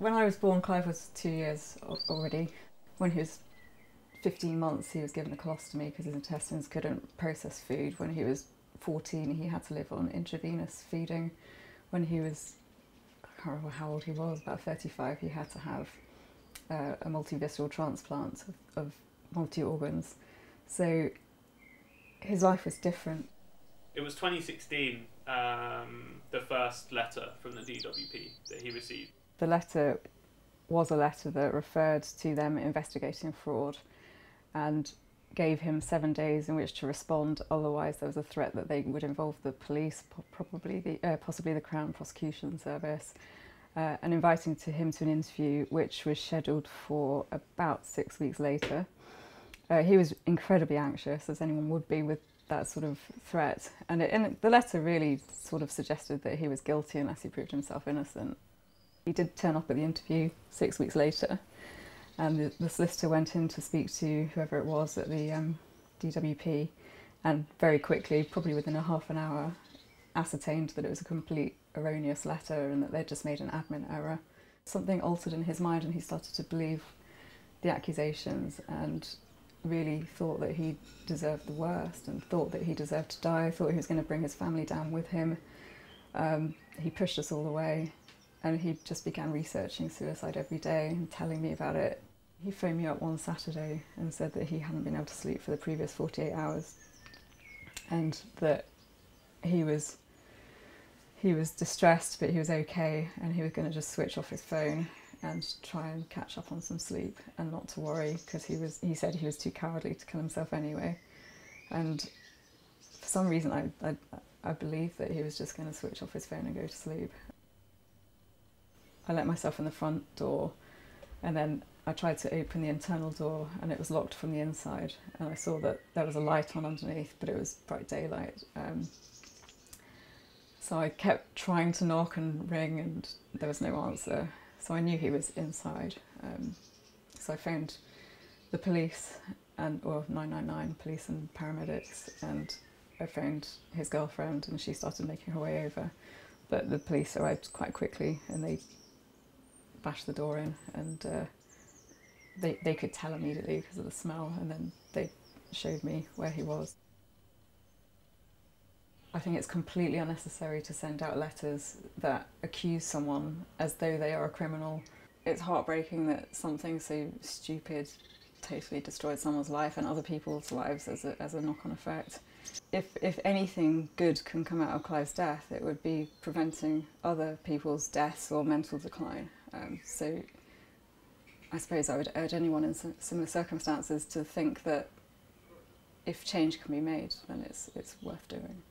When I was born, Clive was 2 years already. When he was 15 months, he was given a colostomy because his intestines couldn't process food. When he was 14, he had to live on intravenous feeding. When he was, I can't remember how old he was, about 35, he had to have a multivisceral transplant of multi-organs. So his life was different. It was 2016, the first letter from the DWP that he received. The letter was a letter that referred to them investigating fraud and gave him 7 days in which to respond. Otherwise, there was a threat that they would involve the police, possibly the Crown Prosecution Service, and inviting him to an interview, which was scheduled for about 6 weeks later. He was incredibly anxious, as anyone would be with that sort of threat, and the letter really sort of suggested that he was guilty unless he proved himself innocent. He did turn up at the interview 6 weeks later, and the solicitor went in to speak to whoever it was at the DWP, and very quickly, probably within a half an hour, ascertained that it was a complete erroneous letter and that they'd just made an admin error. Something altered in his mind and he started to believe the accusations and really thought that he deserved the worst and thought that he deserved to die, thought he was going to bring his family down with him. He pushed us all away and he just began researching suicide every day and telling me about it. He phoned me up one Saturday and said that he hadn't been able to sleep for the previous 48 hours and that he was distressed, but he was okay, and he was going to just switch off his phone and try and catch up on some sleep and not to worry, because he said he was too cowardly to kill himself anyway. And for some reason I believe that he was just going to switch off his phone and go to sleep. I let myself in the front door, and then I tried to open the internal door and it was locked from the inside, and I saw that there was a light on underneath, but it was bright daylight. So I kept trying to knock and ring and there was no answer. So I knew he was inside. So I phoned the police or 999, police and paramedics, and I phoned his girlfriend and she started making her way over. But the police arrived quite quickly and they bashed the door in, and they could tell immediately because of the smell, and then they showed me where he was. I think it's completely unnecessary to send out letters that accuse someone as though they are a criminal. It's heartbreaking that something so stupid totally destroyed someone's life and other people's lives as a knock-on effect. If anything good can come out of Clive's death, it would be preventing other people's deaths or mental decline. So I suppose I would urge anyone in similar circumstances to think that if change can be made, then it's worth doing.